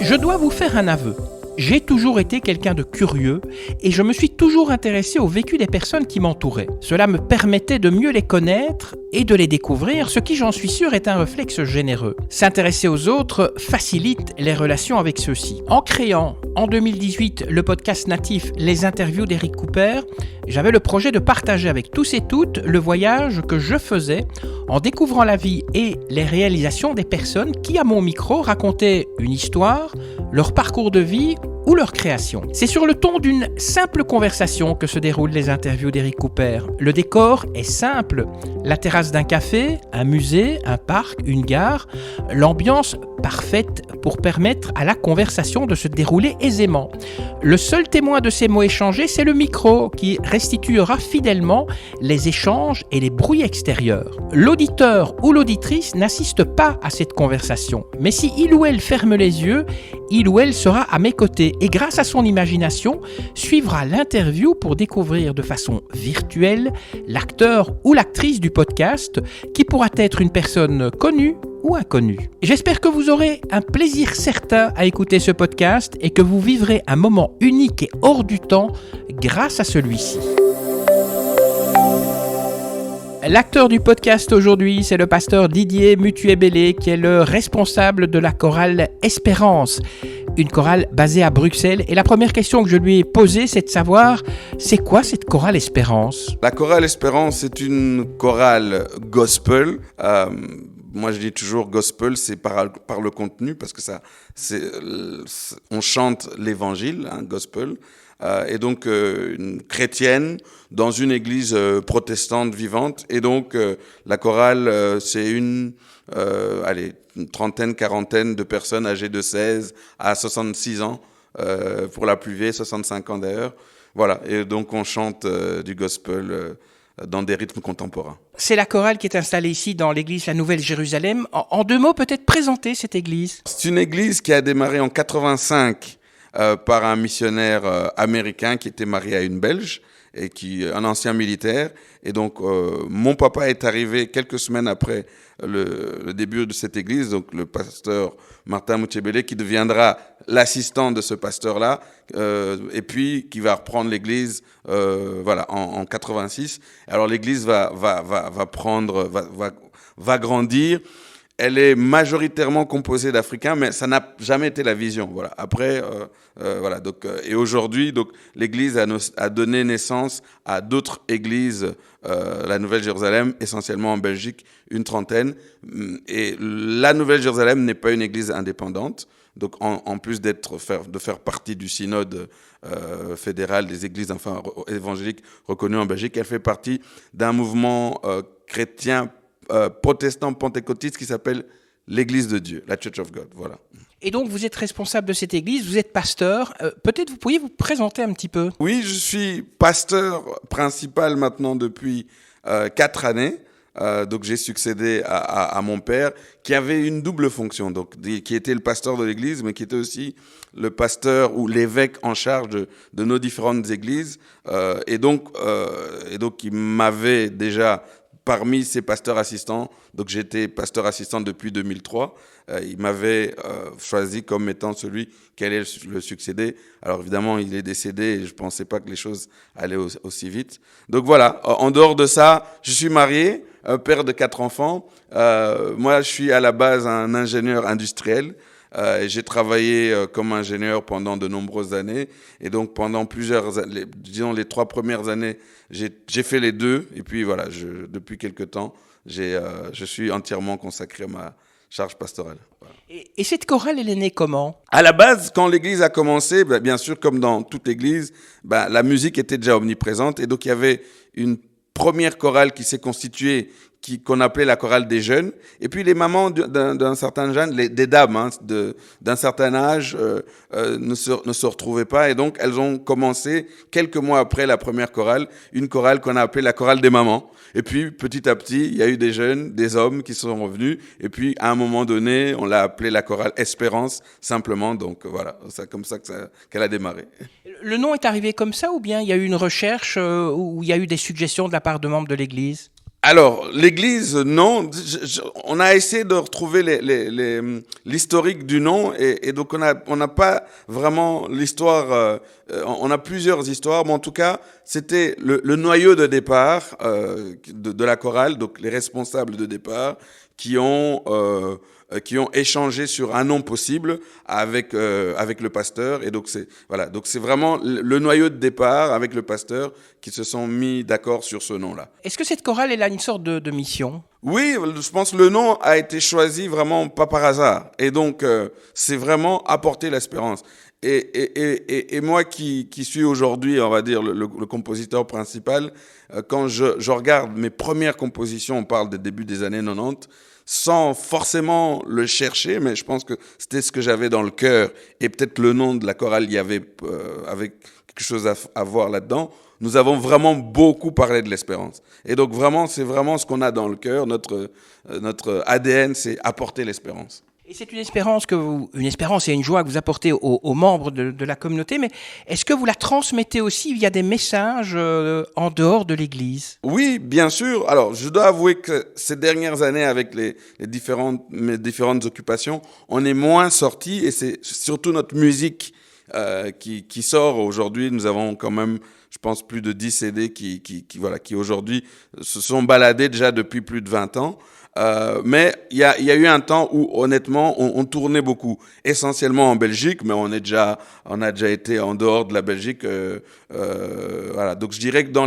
Je dois vous faire un aveu. J'ai toujours été quelqu'un de curieux et je me suis toujours intéressé au vécu des personnes qui m'entouraient. Cela me permettait de mieux les connaître et de les découvrir, ce qui, j'en suis sûr, est un réflexe généreux. S'intéresser aux autres facilite les relations avec ceux-ci. En créant, en 2018, le podcast natif Les Interviews d'Eric Cooper, j'avais le projet de partager avec tous et toutes le voyage que je faisais en découvrant la vie et les réalisations des personnes qui, à mon micro, racontaient une histoire, leur parcours de vie ou leur création. C'est sur le ton d'une simple conversation que se déroulent les interviews d'Eric Cooper. Le décor est simple. La terrasse d'un café, un musée, un parc, une gare. L'ambiance parfaite pour permettre à la conversation de se dérouler aisément. Le seul témoin de ces mots échangés, c'est le micro qui restituera fidèlement les échanges et les bruits extérieurs. L'auditeur ou l'auditrice n'assiste pas à cette conversation, mais si il ou elle ferme les yeux, il ou elle sera à mes côtés et grâce à son imagination, suivra l'interview pour découvrir de façon virtuelle l'acteur ou l'actrice du podcast qui pourra être une personne connue ou inconnue. J'espère que vous aurez un plaisir certain à écouter ce podcast et que vous vivrez un moment unique et hors du temps grâce à celui-ci. L'acteur du podcast aujourd'hui, c'est le pasteur Didier Mutuébélé qui est le responsable de la chorale Espérance, une chorale basée à Bruxelles. Et la première question que je lui ai posée, c'est de savoir, c'est quoi cette chorale Espérance ? La chorale Espérance, c'est une chorale gospel. Moi, je dis toujours gospel, c'est par le contenu, parce que on chante l'évangile, gospel. Et donc une chrétienne dans une église protestante vivante. Et donc la chorale, c'est une trentaine, quarantaine de personnes âgées de 16 à 66 ans, pour la plus vieille, 65 ans d'ailleurs. Voilà, et donc on chante du gospel dans des rythmes contemporains. C'est la chorale qui est installée ici dans l'église La Nouvelle Jérusalem. En deux mots, peut-être présenter cette église. C'est une église qui a démarré en 85 par un missionnaire américain qui était marié à une Belge et un ancien militaire. Et donc, mon papa est arrivé quelques semaines après le début de cette église, donc le pasteur Martin Mutuébélé, qui deviendra l'assistant de ce pasteur-là, et puis qui va reprendre l'église en 86. Alors, l'église va grandir. Elle est majoritairement composée d'Africains, mais ça n'a jamais été la vision. Voilà. Après, et aujourd'hui, donc, l'Église a donné naissance à d'autres églises, la Nouvelle Jérusalem, essentiellement en Belgique, une trentaine. Et la Nouvelle Jérusalem n'est pas une église indépendante. Donc, en plus de faire partie du synode fédéral des églises évangéliques reconnues en Belgique, elle fait partie d'un mouvement chrétien protestant pentecôtiste qui s'appelle l'Église de Dieu, la Church of God, voilà. Et donc vous êtes responsable de cette église, vous êtes pasteur, peut-être vous pourriez vous présenter un petit peu ? Oui, je suis pasteur principal maintenant depuis 4 années. Donc j'ai succédé à mon père qui avait une double fonction, donc qui était le pasteur de l'église, mais qui était aussi le pasteur ou l'évêque en charge de nos différentes églises. Et donc il m'avait déjà parmi ses pasteurs assistants, donc j'étais pasteur assistant depuis 2003, il m'avait choisi comme étant celui qui allait le succéder. Alors évidemment, il est décédé et je ne pensais pas que les choses allaient aussi vite. Donc voilà, en dehors de ça, je suis marié, père de 4 enfants. Moi, je suis à la base un ingénieur industriel. J'ai travaillé comme ingénieur pendant de nombreuses années et donc pendant les 3 premières années, j'ai fait les 2 et puis voilà, depuis quelque temps, je suis entièrement consacré à ma charge pastorale. Voilà. Et cette chorale, elle est née comment ? À la base, quand l'église a commencé, bien sûr, comme dans toute église, la musique était déjà omniprésente et donc il y avait une première chorale qui s'est constituée, qu'on appelait la chorale des jeunes. Et puis les mamans d'un certain jeune, des dames d'un certain âge, ne se retrouvaient pas. Et donc elles ont commencé, quelques mois après la première chorale, une chorale qu'on a appelée la chorale des mamans. Et puis petit à petit, il y a eu des jeunes, des hommes qui sont revenus. Et puis à un moment donné, on l'a appelée la chorale Espérance, simplement. Donc voilà, c'est comme ça qu'elle a démarré. Le nom est arrivé comme ça ou bien il y a eu une recherche ou il y a eu des suggestions de la part de membres de l'église ? Alors, l'église, non. On a essayé de retrouver l'historique du nom et donc on n'a pas vraiment l'histoire. On a plusieurs histoires, mais en tout cas, c'était le noyau de départ de la chorale, donc les responsables de départ qui ont échangé sur un nom possible avec le pasteur. Et donc c'est vraiment le noyau de départ avec le pasteur qui se sont mis d'accord sur ce nom-là. Est-ce que cette chorale, elle a une sorte de mission? Oui, je pense que le nom a été choisi vraiment pas par hasard. Et donc, c'est vraiment apporter l'espérance. Et moi qui suis aujourd'hui, on va dire, le compositeur principal, quand je regarde mes premières compositions, on parle des débuts des années 90, sans forcément le chercher, mais je pense que c'était ce que j'avais dans le cœur. Et peut-être le nom de la chorale, il y avait avec quelque chose à voir là-dedans. Nous avons vraiment beaucoup parlé de l'espérance. Et donc vraiment, c'est vraiment ce qu'on a dans le cœur. Notre ADN, c'est apporter l'espérance. Et c'est une espérance une espérance et une joie que vous apportez aux membres de la communauté, mais est-ce que vous la transmettez aussi via des messages en dehors de l'Église? Oui, bien sûr. Alors, je dois avouer que ces dernières années, avec mes différentes occupations, on est moins sortis et c'est surtout notre musique qui sort aujourd'hui. Nous avons quand même, je pense, plus de 10 CD qui aujourd'hui se sont baladés déjà depuis plus de 20 ans. Mais il y a eu un temps où honnêtement on tournait beaucoup, essentiellement en Belgique, mais on a déjà été en dehors de la Belgique. Voilà. Donc je dirais que dans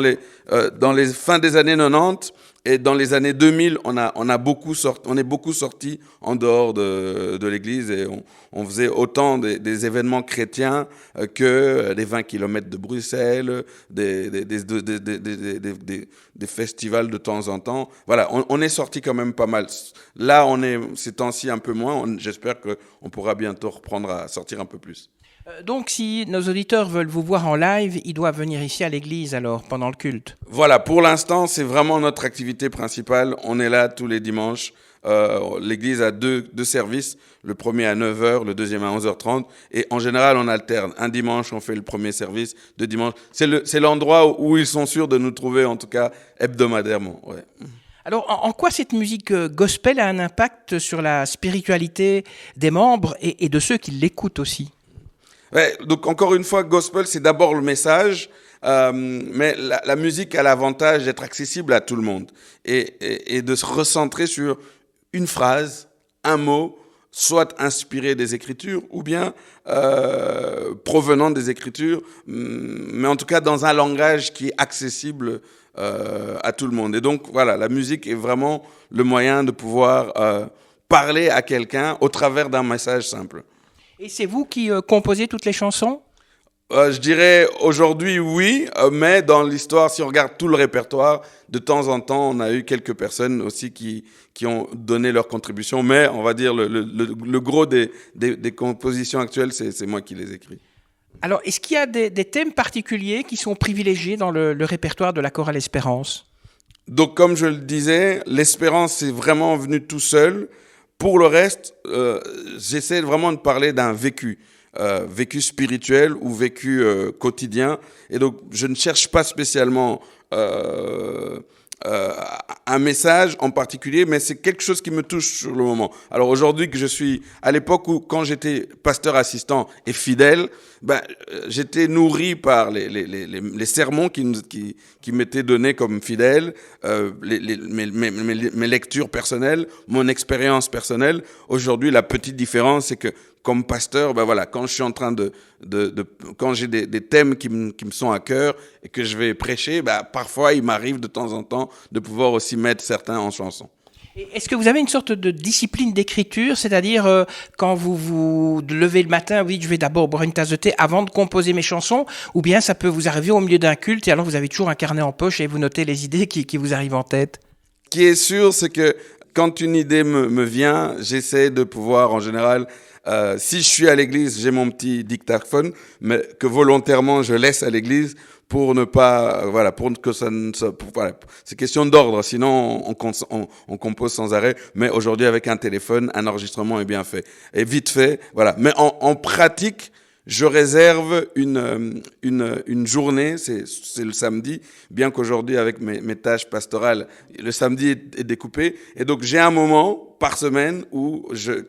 les fins des années 90 et dans les années 2000, on est beaucoup sorti en dehors de l'église et on faisait autant des événements chrétiens que des 20 kilomètres de Bruxelles, des festivals de temps en temps. Voilà, on est sorti quand même pas mal. Là, ces temps-ci un peu moins. J'espère qu'on pourra bientôt reprendre à sortir un peu plus. Donc, si nos auditeurs veulent vous voir en live, ils doivent venir ici à l'église alors, pendant le culte. Voilà, pour l'instant, c'est vraiment notre activité principale. On est là tous les dimanches. L'église a deux services, le premier à 9h, le deuxième à 11h30. Et en général, on alterne. Un dimanche, on fait le premier service, deux dimanches. C'est l'endroit où ils sont sûrs de nous trouver, en tout cas, hebdomadairement. Ouais. Alors, en quoi cette musique gospel a un impact sur la spiritualité des membres et de ceux qui l'écoutent aussi? Ouais, donc encore une fois, gospel, c'est d'abord le message, mais la musique a l'avantage d'être accessible à tout le monde et de se recentrer sur une phrase, un mot, soit inspiré des Écritures ou bien provenant des Écritures, mais en tout cas dans un langage qui est accessible à tout le monde. Et donc voilà, la musique est vraiment le moyen de pouvoir parler à quelqu'un au travers d'un message simple. Et c'est vous qui composez toutes les chansons? Je dirais aujourd'hui oui, mais dans l'histoire, si on regarde tout le répertoire, de temps en temps, on a eu quelques personnes aussi qui ont donné leur contribution, mais on va dire le gros des compositions actuelles, c'est moi qui les écris. Alors, est-ce qu'il y a des thèmes particuliers qui sont privilégiés dans le répertoire de la chorale Espérance? Donc, comme je le disais, l'espérance est vraiment venue tout seul. Pour le reste, j'essaie vraiment de parler d'un vécu spirituel ou vécu quotidien. Et donc, je ne cherche pas spécialement un message en particulier, mais c'est quelque chose qui me touche sur le moment. Alors aujourd'hui que je suis, à l'époque où quand j'étais pasteur assistant et fidèle, j'étais nourri par les sermons qui m'étaient donnés comme fidèle, mes lectures personnelles, mon expérience personnelle. Aujourd'hui, la petite différence, c'est que comme pasteur, voilà, quand je suis en train quand j'ai des thèmes qui me sont à cœur et que je vais prêcher, parfois il m'arrive de temps en temps de pouvoir aussi mettre certains en chanson. Est-ce que vous avez une sorte de discipline d'écriture, c'est-à-dire quand vous vous levez le matin, vous dites je vais d'abord boire une tasse de thé avant de composer mes chansons, ou bien ça peut vous arriver au milieu d'un culte et alors vous avez toujours un carnet en poche et vous notez les idées qui vous arrivent en tête? Ce qui est sûr, c'est que quand une idée me vient, j'essaie de pouvoir en général... si je suis à l'église, j'ai mon petit dictaphone, mais que volontairement je laisse à l'église pour ne pas, pour que ça ne, c'est question d'ordre. Sinon, on compose sans arrêt. Mais aujourd'hui, avec un téléphone, un enregistrement est bien fait et vite fait. Voilà. Mais en pratique, je réserve une journée, c'est le samedi, bien qu'aujourd'hui avec mes tâches pastorales, le samedi est découpé. Et donc j'ai un moment par semaine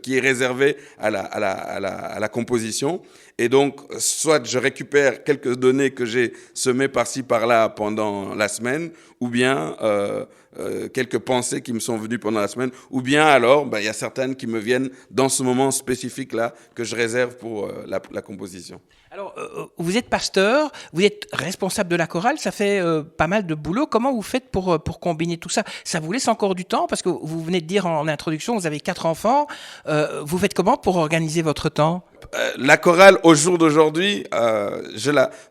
qui est réservé à la composition. Et donc, soit je récupère quelques données que j'ai semées par-ci par-là pendant la semaine, ou bien quelques pensées qui me sont venues pendant la semaine, ou bien alors, il y a certaines qui me viennent dans ce moment spécifique-là que je réserve pour la composition. Alors, vous êtes pasteur, vous êtes responsable de la chorale, ça fait pas mal de boulot. Comment vous faites pour combiner tout ça? Ça vous laisse encore du temps? Parce que vous venez de dire en introduction, vous avez 4 enfants. Vous faites comment pour organiser votre temps? La chorale, au jour d'aujourd'hui,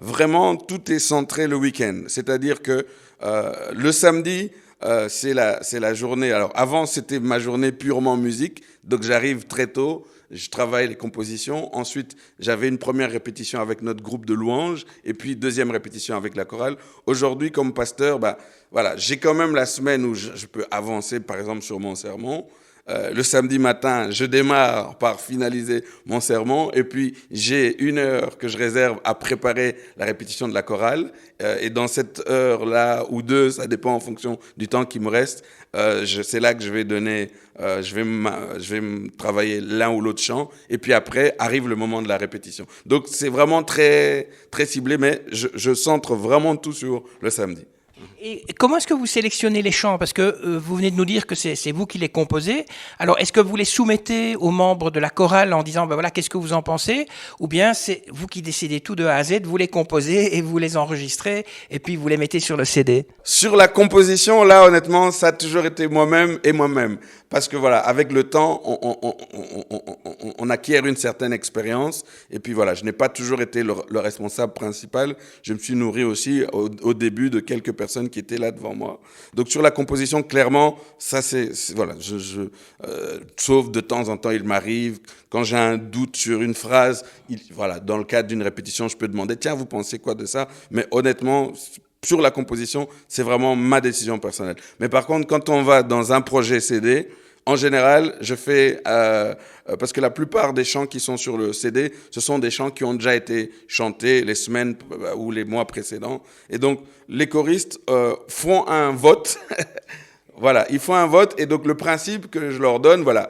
vraiment, tout est centré le week-end. C'est-à-dire que le samedi, c'est la journée. Alors, avant, c'était ma journée purement musique. Donc, j'arrive très tôt. Je travaille les compositions. Ensuite, j'avais une première répétition avec notre groupe de louanges et puis deuxième répétition avec la chorale. Aujourd'hui, comme pasteur, voilà, j'ai quand même la semaine où je peux avancer, par exemple, sur mon sermon. Le samedi matin, je démarre par finaliser mon sermon et puis j'ai 1 heure que je réserve à préparer la répétition de la chorale. Et dans cette heure-là ou 2, ça dépend en fonction du temps qui me reste, c'est là que je vais donner, je vais me travailler l'un ou l'autre chant. Et puis après, arrive le moment de la répétition. Donc c'est vraiment très, très ciblé, mais je centre vraiment tout sur le samedi. Et comment est-ce que vous sélectionnez les chants? Parce que vous venez de nous dire que c'est vous qui les composez. Alors, est-ce que vous les soumettez aux membres de la chorale en disant, voilà, qu'est-ce que vous en pensez? Ou bien c'est vous qui décidez tout de A à Z, vous les composez et vous les enregistrez et puis vous les mettez sur le CD? Sur la composition, là, honnêtement, ça a toujours été moi-même et moi-même. Parce que voilà, avec le temps, on acquiert une certaine expérience. Et puis voilà, je n'ai pas toujours été le responsable principal. Je me suis nourri aussi au début de quelques personnes qui étaient là devant moi. Donc sur la composition, clairement, ça voilà, sauf de temps en temps, il m'arrive quand j'ai un doute sur une phrase. Voilà, dans le cadre d'une répétition, je peux demander, tiens, vous pensez quoi de ça? Mais honnêtement, sur la composition, c'est vraiment ma décision personnelle. Mais par contre, quand on va dans un projet CD, en général, je fais, parce que la plupart des chants qui sont sur le CD, ce sont des chants qui ont déjà été chantés les semaines ou les mois précédents. Et donc, les choristes font un vote. Voilà, ils font un vote. Et donc, le principe que je leur donne, voilà,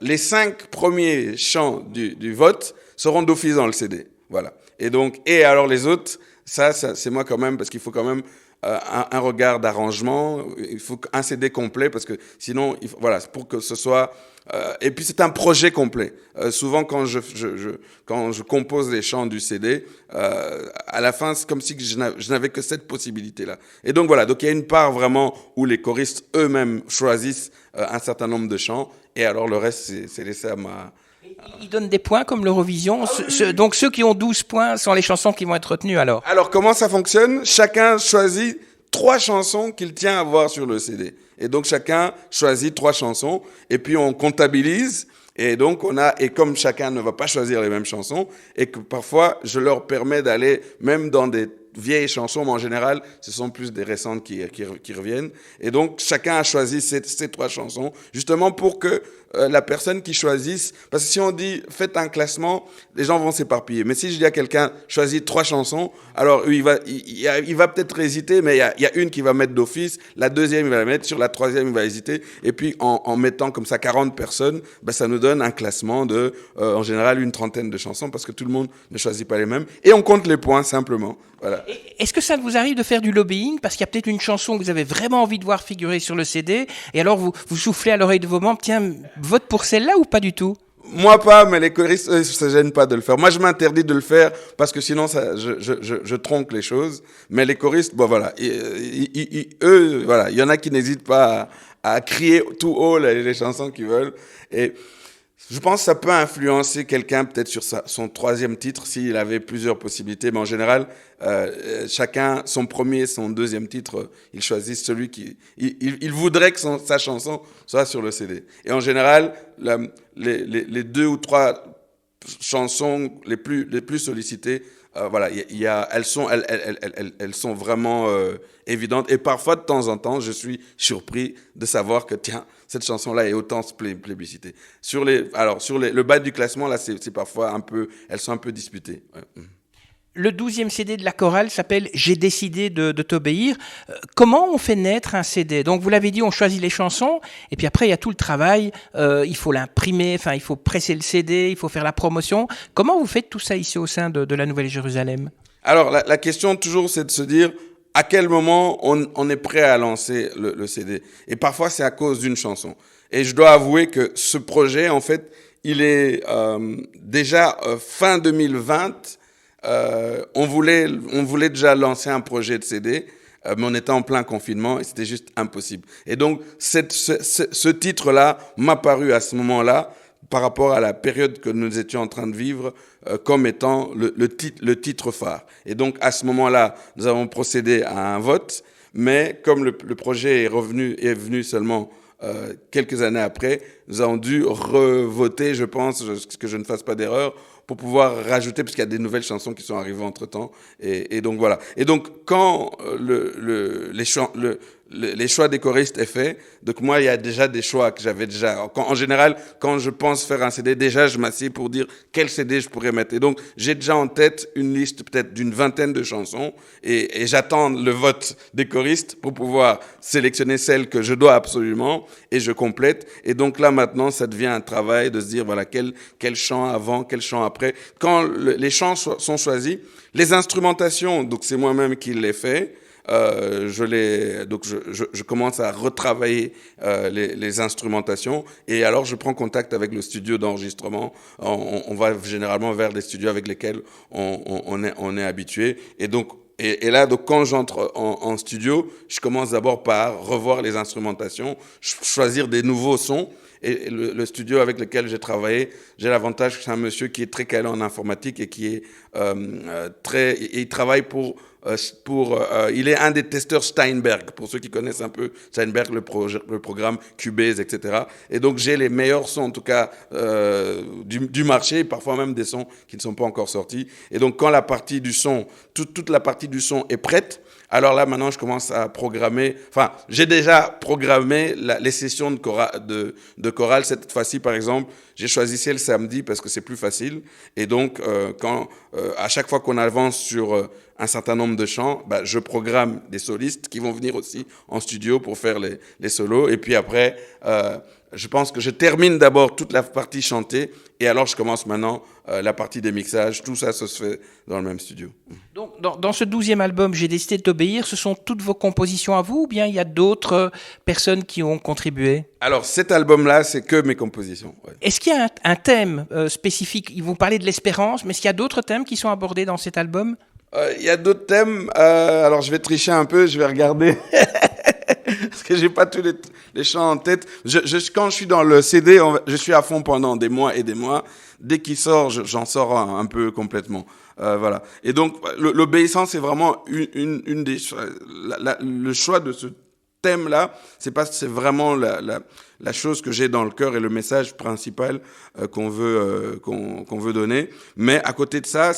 les 5 premiers chants du vote seront d'office dans le CD. Voilà. Et alors les autres, ça c'est moi quand même, parce qu'il faut quand même un regard d'arrangement, il faut un CD complet, parce que sinon, voilà, pour que ce soit... et puis c'est un projet complet. Souvent quand je compose les chants du CD, à la fin c'est comme si je n'avais que cette possibilité-là. Et donc voilà, donc il y a une part vraiment où les choristes eux-mêmes choisissent un certain nombre de chants, et alors le reste c'est laissé à ma... Ils donnent des points comme l'Eurovision. Donc ceux qui ont 12 points sont les chansons qui vont être retenues alors. Alors comment ça fonctionne? Chacun choisit 3 chansons qu'il tient à voir sur le CD. Et donc chacun choisit 3 chansons et puis on comptabilise. Et donc et comme chacun ne va pas choisir les mêmes chansons, et que parfois je leur permets d'aller même dans des vieilles chansons, mais en général, ce sont plus des récentes qui reviennent. Et donc, chacun a choisi ces 3 chansons, justement pour que la personne qui choisisse, parce que si on dit, faites un classement, les gens vont s'éparpiller. Mais si je dis à quelqu'un, choisis 3 chansons, alors il va peut-être hésiter, mais il y a une qui va mettre d'office, la deuxième, il va la mettre, sur la troisième, il va hésiter. Et puis, en mettant comme ça 40 personnes, ça nous donne un classement de, en général, une trentaine de chansons, parce que tout le monde ne choisit pas les mêmes. Et on compte les points, simplement. Voilà. Est-ce que ça vous arrive de faire du lobbying? Parce qu'il y a peut-être une chanson que vous avez vraiment envie de voir figurer sur le CD, et alors vous soufflez à l'oreille de vos membres, tiens, vote pour celle-là ou pas du tout? Moi pas, mais les choristes, eux, se gênent pas de le faire. Moi, je m'interdis de le faire parce que sinon, je tronque les choses. Mais les choristes, bon voilà, eux, voilà, il y en a qui n'hésitent pas à crier tout haut les chansons qu'ils veulent. Et je pense que ça peut influencer quelqu'un peut-être sur son 3e titre s'il avait plusieurs possibilités. Mais en général, chacun, son premier, son 2e titre, il choisit celui qui... Il voudrait que sa chanson soit sur le CD. Et en général, les 2 ou 3 chansons les plus sollicitées voilà, elles sont vraiment évidentes. Et parfois, de temps en temps, je suis surpris de savoir que, tiens, cette chanson-là est autant plébiscitée. Le bas du classement, là, c'est parfois elles sont un peu disputées. Ouais. Le 12e CD de la chorale s'appelle « J'ai décidé de t'obéir ». Comment on fait naître un CD ? Donc, vous l'avez dit, on choisit les chansons, et puis après, il y a tout le travail. Il faut l'imprimer, il faut presser le CD, il faut faire la promotion. Comment vous faites tout ça ici au sein de la Nouvelle-Jérusalem ? Alors, la question, toujours, c'est de se dire à quel moment on est prêt à lancer le CD. Et parfois, c'est à cause d'une chanson. Et je dois avouer que ce projet, en fait, il est déjà fin 2020. On voulait déjà lancer un projet de CD, mais on était en plein confinement et c'était juste impossible. Et donc, ce titre-là m'a paru à ce moment-là, par rapport à la période que nous étions en train de vivre, comme étant le titre phare. Et donc, à ce moment-là, nous avons procédé à un vote, mais comme le projet est venu seulement quelques années après, nous avons dû revoter, je pense, que je ne fasse pas d'erreur, pour pouvoir rajouter, parce qu'il y a des nouvelles chansons qui sont arrivées entre-temps. Et donc, voilà. Et donc, quand les choix des choristes est fait, donc moi, il y a déjà des choix que j'avais déjà. En général, quand je pense faire un CD, déjà, je m'assieds pour dire quel CD je pourrais mettre. Et donc, j'ai déjà en tête une liste peut-être d'une vingtaine de chansons et j'attends le vote des choristes pour pouvoir sélectionner celles que je dois absolument et je complète. Et donc là, maintenant, ça devient un travail de se dire, voilà, quel chant avant, quel chant après. Quand les chants sont choisis, les instrumentations, donc c'est moi-même qui les fais. Je commence à retravailler les instrumentations et alors je prends contact avec le studio d'enregistrement. On va généralement vers des studios avec lesquels on est habitué et donc et là, donc, quand j'entre en studio, je commence d'abord par revoir les instrumentations, choisir des nouveaux sons. Et le studio avec lequel j'ai travaillé, j'ai l'avantage que c'est un monsieur qui est très calé en informatique et qui est il travaille il est un des testeurs Steinberg, pour ceux qui connaissent un peu Steinberg, le programme Cubase, etc. Et donc j'ai les meilleurs sons, en tout cas du marché, parfois même des sons qui ne sont pas encore sortis. Et donc quand la partie du son, toute la partie du son est prête, alors là, maintenant, je commence à programmer. Enfin, j'ai déjà programmé les sessions de chorale. Cette fois-ci, par exemple, j'ai choisi celle samedi parce que c'est plus facile. Et donc, à chaque fois qu'on avance sur un certain nombre de chants, je programme des solistes qui vont venir aussi en studio pour faire les solos. Et puis après, je pense que je termine d'abord toute la partie chantée et alors je commence maintenant la partie des mixages. Tout ça se fait dans le même studio. Donc, dans ce 12e album, J'ai décidé de t'obéir, ce sont toutes vos compositions à vous ou bien il y a d'autres personnes qui ont contribué ? Alors, cet album-là, c'est que mes compositions. Ouais. Est-ce qu'il y a un thème spécifique ? Vous parlez de l'espérance, mais est-ce qu'il y a d'autres thèmes qui sont abordés dans cet album ? Il y a d'autres thèmes. Alors, je vais tricher un peu, je vais regarder. Parce que j'ai pas tous les chants en tête. Quand je suis dans le CD, je suis à fond pendant des mois et des mois. Dès qu'il sort, j'en sors un peu complètement. Voilà. Et donc, l'obéissance, c'est vraiment une des le choix de ce thème-là. C'est vraiment la chose que j'ai dans le cœur et le message principal qu'on veut donner. Mais à côté de ça,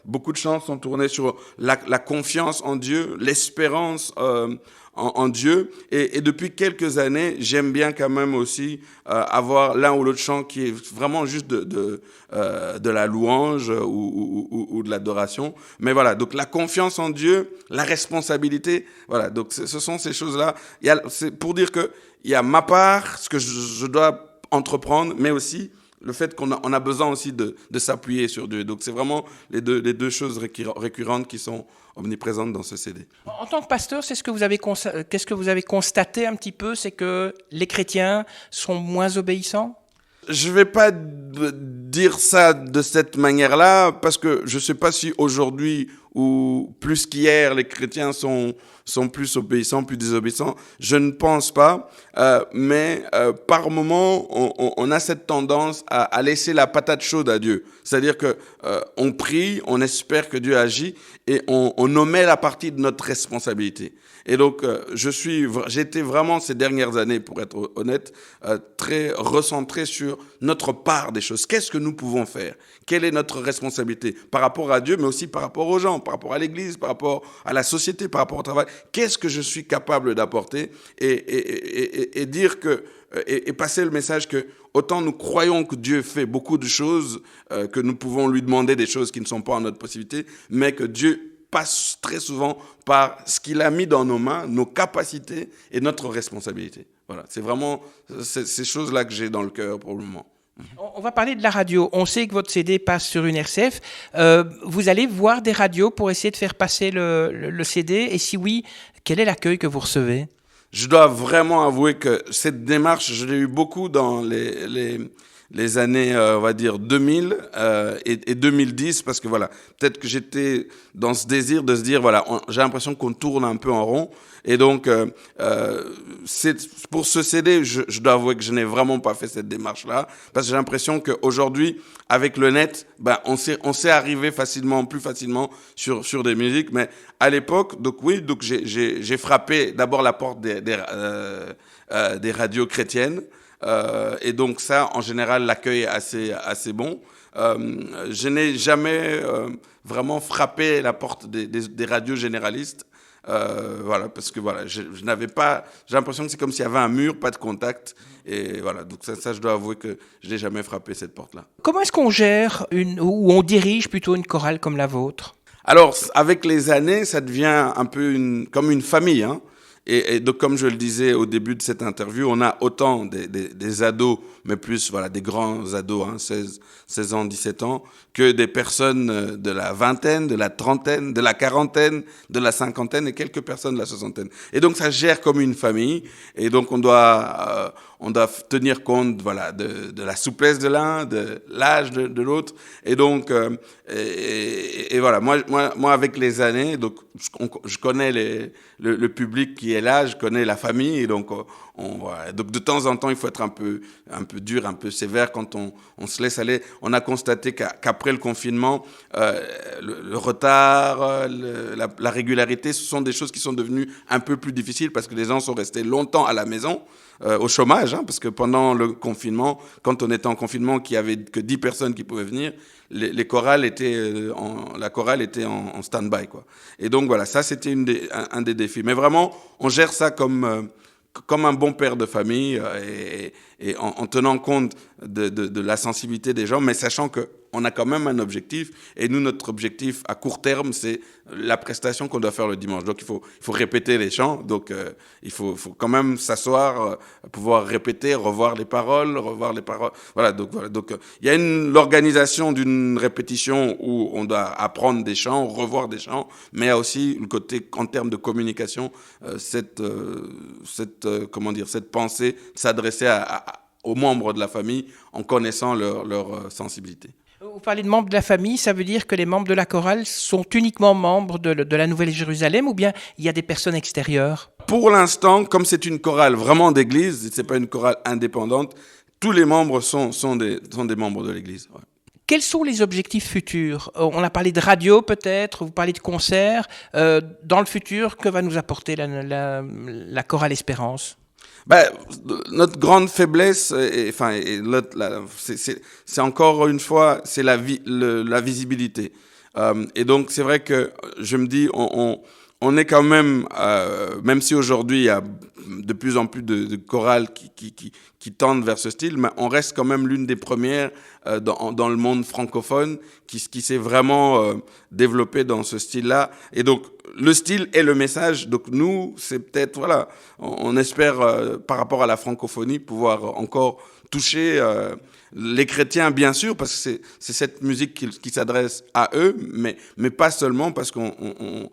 beaucoup de chants sont tournés sur la confiance en Dieu, l'espérance en Dieu. Et depuis quelques années, j'aime bien quand même aussi avoir l'un ou l'autre chant qui est vraiment juste de la louange ou de l'adoration. Mais voilà, donc la confiance en Dieu, la responsabilité, voilà. Donc ce sont ces choses-là. C'est pour dire que il y a ma part, ce que je dois entreprendre, mais aussi le fait qu'on a besoin aussi de s'appuyer sur Dieu. Donc c'est vraiment les deux choses récurrentes qui sont omniprésentes dans ce CD. En tant que pasteur, qu'est-ce que vous avez constaté un petit peu ? C'est que les chrétiens sont moins obéissants ? Je vais pas dire ça de cette manière-là, parce que je sais pas si aujourd'hui ou plus qu'hier, les chrétiens sont sont plus obéissants, plus désobéissants. Je ne pense pas, mais par moment, on a cette tendance à laisser la patate chaude à Dieu. C'est-à-dire que on prie, on espère que Dieu agit et on omet la partie de notre responsabilité. Et donc, j'ai été vraiment ces dernières années, pour être honnête, très recentré sur notre part des choses. Qu'est-ce que nous pouvons faire? Quelle est notre responsabilité par rapport à Dieu, mais aussi par rapport aux gens, par rapport à l'Église, par rapport à la société, par rapport au travail? Qu'est-ce que je suis capable d'apporter et dire que et passer le message que autant nous croyons que Dieu fait beaucoup de choses, que nous pouvons lui demander des choses qui ne sont pas en notre possibilité, mais que Dieu passe très souvent par ce qu'il a mis dans nos mains, nos capacités et notre responsabilité. Voilà, c'est vraiment ces choses-là que j'ai dans le cœur pour le moment. On va parler de la radio. On sait que votre CD passe sur une RCF. Vous allez voir des radios pour essayer de faire passer le CD? Et si oui, quel est l'accueil que vous recevez? Je dois vraiment avouer que cette démarche, je l'ai eu beaucoup dans les années, on va dire, 2000 et 2010, parce que voilà, peut-être que j'étais dans ce désir de se dire, voilà, j'ai l'impression qu'on tourne un peu en rond. Et donc, pour ce CD, je dois avouer que je n'ai vraiment pas fait cette démarche-là, parce que j'ai l'impression qu'aujourd'hui, avec le net, on sait arriver plus facilement sur des musiques. Mais à l'époque, donc oui, donc j'ai frappé d'abord la porte des radios chrétiennes. Et donc ça, en général, l'accueil est assez bon. Je n'ai jamais vraiment frappé la porte des radios généralistes. Voilà, parce que voilà, je n'avais pas, j'ai l'impression que c'est comme s'il y avait un mur, pas de contact. Et voilà, donc ça je dois avouer que je n'ai jamais frappé cette porte-là. Comment est-ce qu'on gère ou on dirige plutôt une chorale comme la vôtre? Alors, avec les années, ça devient un peu comme une famille, hein. Et donc, comme je le disais au début de cette interview, on a autant des ados, mais plus voilà, des grands ados, hein, 16 ans, 17 ans, que des personnes de la vingtaine, de la trentaine, de la quarantaine, de la cinquantaine et quelques personnes de la soixantaine. Et donc, ça gère comme une famille. Et donc, on doit tenir compte voilà, de la souplesse de l'un, de l'âge de l'autre. Et donc, et voilà, moi, avec les années, donc, je connais le public qui est là, je connais la famille. Et donc, voilà. Donc, de temps en temps, il faut être un peu dur, un peu sévère quand on se laisse aller. On a constaté qu'après le confinement, le retard, la régularité, ce sont des choses qui sont devenues un peu plus difficiles parce que les gens sont restés longtemps à la maison. Au chômage, hein, parce que pendant le confinement, quand on était en confinement, qu'il n'y avait que 10 personnes qui pouvaient venir, la chorale était en stand-by, quoi. Et donc voilà, ça c'était un des défis. Mais vraiment, on gère ça comme un bon père de famille et en tenant compte de la sensibilité des gens, mais sachant qu'on a quand même un objectif. Et nous, notre objectif à court terme, c'est la prestation qu'on doit faire le dimanche. Donc, il faut répéter les chants. Donc, il faut quand même s'asseoir, pouvoir répéter, revoir les paroles. Voilà. Donc, il y a l'organisation d'une répétition où on doit apprendre des chants, revoir des chants, mais il y a aussi le côté, en termes de communication, cette pensée de s'adresser aux membres de la famille en connaissant leur sensibilité. Vous parlez de membres de la famille, ça veut dire que les membres de la chorale sont uniquement membres de la Nouvelle-Jérusalem ou bien il y a des personnes extérieures? Pour l'instant, comme c'est une chorale vraiment d'église, c'est pas une chorale indépendante, tous les membres sont des membres de l'église. Ouais. Quels sont les objectifs futurs? On a parlé de radio peut-être, vous parlez de concerts. Dans le futur, que va nous apporter la chorale Espérance? Notre grande faiblesse, c'est encore une fois, c'est la visibilité. Et donc, c'est vrai que je me dis, on est quand même, même si aujourd'hui il y a de plus en plus de chorales qui tendent vers ce style, mais on reste quand même l'une des premières dans le monde francophone qui s'est vraiment développée dans ce style-là. Et donc, le style et le message. Donc, nous, c'est peut-être, voilà, on espère, par rapport à la francophonie, pouvoir encore toucher les chrétiens, bien sûr, parce que c'est cette musique qui s'adresse à eux, mais pas seulement, parce qu'on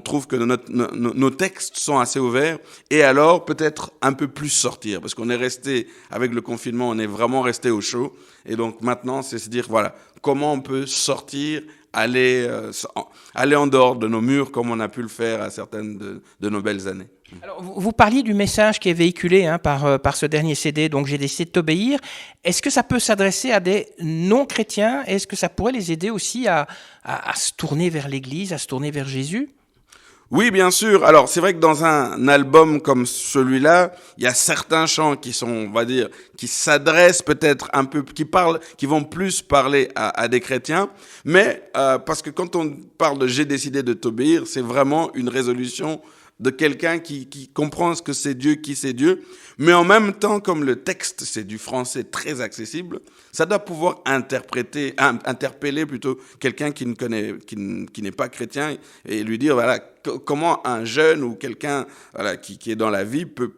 trouve que nos textes sont assez ouverts, et alors peut-être un peu plus sortir, parce qu'on est resté, avec le confinement, on est vraiment resté au chaud, et donc maintenant, c'est se dire, voilà, comment on peut sortir, aller en dehors de nos murs comme on a pu le faire à certaines de nos belles années. Alors, vous parliez du message qui est véhiculé par ce dernier CD, donc j'ai décidé de t'obéir. Est-ce que ça peut s'adresser à des non-chrétiens? Est-ce que ça pourrait les aider aussi à se tourner vers l'Église, à se tourner vers Jésus? Oui, bien sûr. Alors, c'est vrai que dans un album comme celui-là, il y a certains chants qui sont, on va dire, qui s'adressent peut-être un peu, qui vont plus parler à des chrétiens. Mais, parce que quand on parle de j'ai décidé de t'obéir, c'est vraiment une résolution de quelqu'un qui comprend ce que c'est Dieu, qui c'est Dieu. Mais en même temps, comme le texte, c'est du français très accessible, ça doit pouvoir interpeller plutôt quelqu'un qui n'est pas chrétien et lui dire, voilà, comment un jeune ou quelqu'un, voilà, qui est dans la vie peut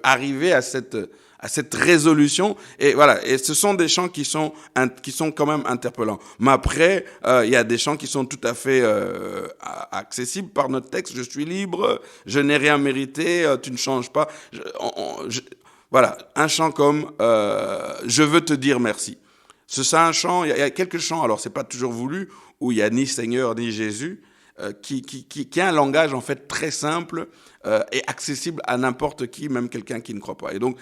arriver à cette résolution. Et voilà. Et ce sont des chants qui sont quand même interpellants. Mais après, il y a des chants qui sont tout à fait accessibles par notre texte. Je suis libre, je n'ai rien mérité, tu ne changes pas. Voilà. Un chant comme je veux te dire merci. C'est un chant, il y a quelques chants, alors c'est pas toujours voulu, où il y a ni Seigneur ni Jésus, qui a un langage en fait très simple et accessible à n'importe qui, même quelqu'un qui ne croit pas. Et donc,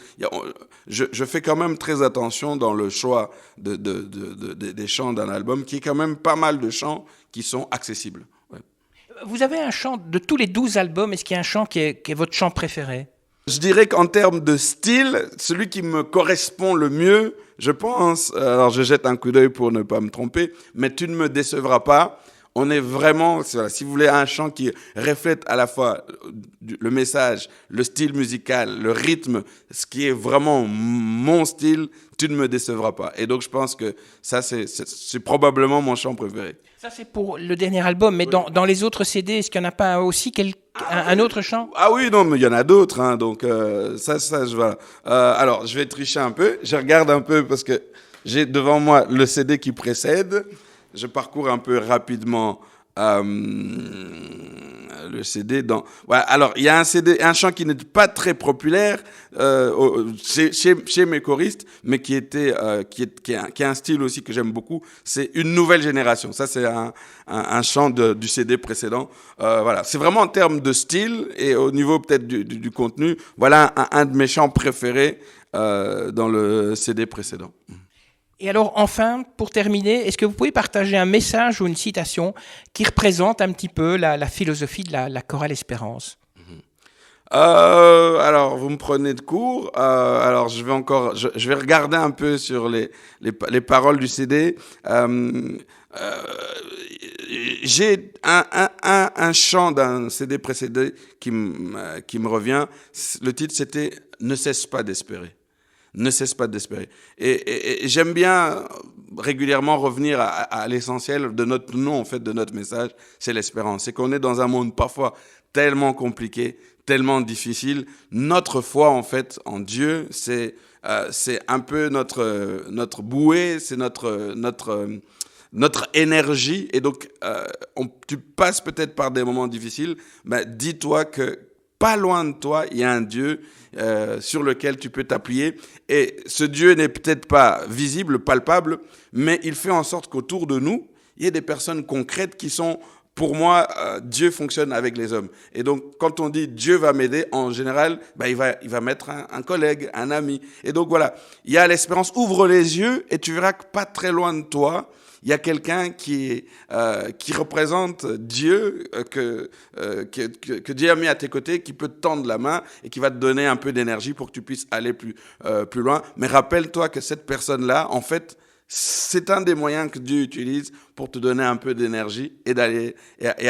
je fais quand même très attention dans le choix des chants d'un album, qui est quand même pas mal de chants qui sont accessibles. Ouais. Vous avez un chant de tous les 12 albums, est-ce qu'il y a un chant qui est votre chant préféré? Je dirais qu'en termes de style, celui qui me correspond le mieux, je pense, alors je jette un coup d'œil pour ne pas me tromper, mais tu ne me décevras pas. On est vraiment, si vous voulez, un chant qui reflète à la fois le message, le style musical, le rythme, ce qui est vraiment mon style, tu ne me décevras pas. Et donc je pense que ça, c'est probablement mon chant préféré. Ça, c'est pour le dernier album, mais oui. Dans les autres CD, est-ce qu'il n'y en a pas aussi un autre chant? Ah oui, non, mais il y en a d'autres, hein, donc je vois. Alors, je vais tricher un peu, je regarde un peu parce que j'ai devant moi le CD qui précède. Je parcours un peu rapidement le CD. Ouais, alors, il y a un chant qui n'est pas très populaire chez mes choristes, mais qui a un style aussi que j'aime beaucoup. C'est Une nouvelle génération. Ça, c'est un chant du CD précédent. Voilà, c'est vraiment en termes de style et au niveau peut-être du contenu. Voilà un de mes chants préférés dans le CD précédent. Et alors, enfin, pour terminer, est-ce que vous pouvez partager un message ou une citation qui représente un petit peu la philosophie de la chorale Espérance? Alors, vous me prenez de court. Alors, je vais regarder un peu sur les paroles du CD. J'ai un chant d'un CD précédent qui me revient. Le titre, c'était « Ne cesse pas d'espérer ». Ne cesse pas d'espérer. Et j'aime bien régulièrement revenir à l'essentiel de notre nom, en fait, de notre message, c'est l'espérance. C'est qu'on est dans un monde parfois tellement compliqué, tellement difficile. Notre foi, en fait, en Dieu, c'est un peu notre bouée, c'est notre énergie. Et donc, tu passes peut-être par des moments difficiles, mais dis-toi que pas loin de toi, il y a un Dieu sur lequel tu peux t'appuyer. Et ce Dieu n'est peut-être pas visible, palpable, mais il fait en sorte qu'autour de nous, il y ait des personnes concrètes qui sont, pour moi, Dieu fonctionne avec les hommes. Et donc, quand on dit Dieu va m'aider, en général, il va mettre un collègue, un ami. Et donc, voilà, il y a l'espérance. Ouvre les yeux et tu verras que pas très loin de toi, il y a quelqu'un qui représente Dieu, que Dieu a mis à tes côtés, qui peut te tendre la main et qui va te donner un peu d'énergie pour que tu puisses aller plus loin. Mais rappelle-toi que cette personne-là, en fait, c'est un des moyens que Dieu utilise pour te donner un peu d'énergie et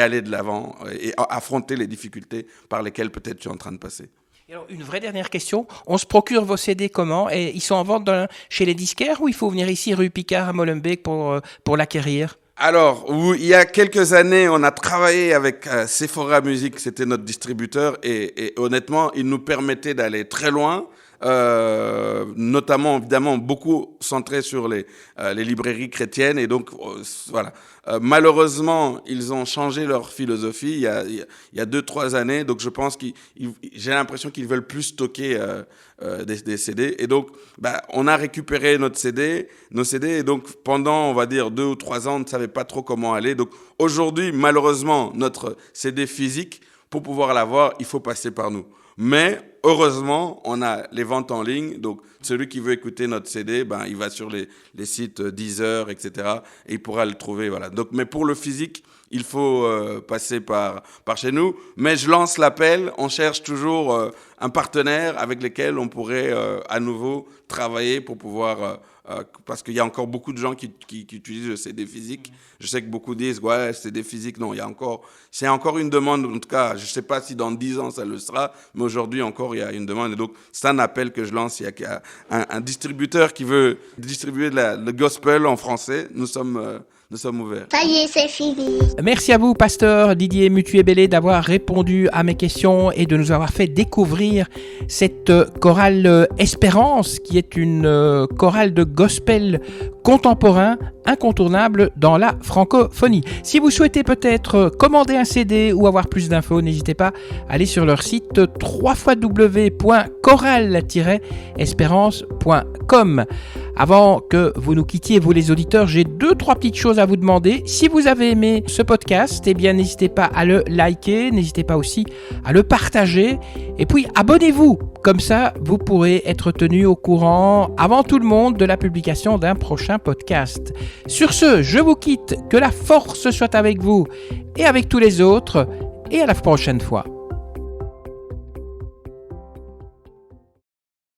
aller de l'avant et affronter les difficultés par lesquelles peut-être tu es en train de passer. Alors, une vraie dernière question. On se procure vos CD comment? Et ils sont en vente chez les disquaires ou il faut venir ici rue Picard à Molenbeek pour l'acquérir? Alors, il y a quelques années, on a travaillé avec Sephora Music, c'était notre distributeur, et honnêtement, il nous permettait d'aller très loin. notamment évidemment beaucoup centré sur les librairies chrétiennes. Et donc voilà. Malheureusement, ils ont changé leur philosophie il y a 2-3 années. Donc je pense j'ai l'impression qu'ils veulent plus stocker des CD. Et donc on a récupéré nos CD. Et donc pendant, on va dire, 2 ou 3 ans, on ne savait pas trop comment aller. Donc aujourd'hui, malheureusement, notre CD physique, pour pouvoir l'avoir, il faut passer par nous. Mais heureusement, on a les ventes en ligne. Donc, celui qui veut écouter notre CD, il va sur les sites Deezer, etc. Et il pourra le trouver. Voilà. Donc, mais pour le physique, il faut passer par chez nous. Mais je lance l'appel. On cherche toujours un partenaire avec lequel on pourrait à nouveau travailler pour pouvoir... parce qu'il y a encore beaucoup de gens qui utilisent le CD physique. Je sais que beaucoup disent, ouais, CD physique, non, c'est encore une demande. En tout cas, je ne sais pas si dans 10 ans ça le sera, mais aujourd'hui encore, il y a une demande. Et donc, c'est un appel que je lance. Il y a un distributeur qui veut distribuer le gospel en français. Nous sommes ouverts. Ça y est, c'est fini. Merci à vous, pasteur Didier Mutuébélé, d'avoir répondu à mes questions et de nous avoir fait découvrir cette chorale Espérance, qui est une chorale de gospel contemporain incontournable dans la francophonie. Si vous souhaitez peut-être commander un CD ou avoir plus d'infos, n'hésitez pas à aller sur leur site www.chorale-espérance.com. Avant que vous nous quittiez, vous les auditeurs, j'ai 2-3 petites choses à vous demander. Si vous avez aimé ce podcast, eh bien n'hésitez pas à le liker, n'hésitez pas aussi à le partager. Et puis abonnez-vous, comme ça vous pourrez être tenu au courant avant tout le monde de la publication d'un prochain podcast. Sur ce, je vous quitte, que la force soit avec vous et avec tous les autres, et à la prochaine fois.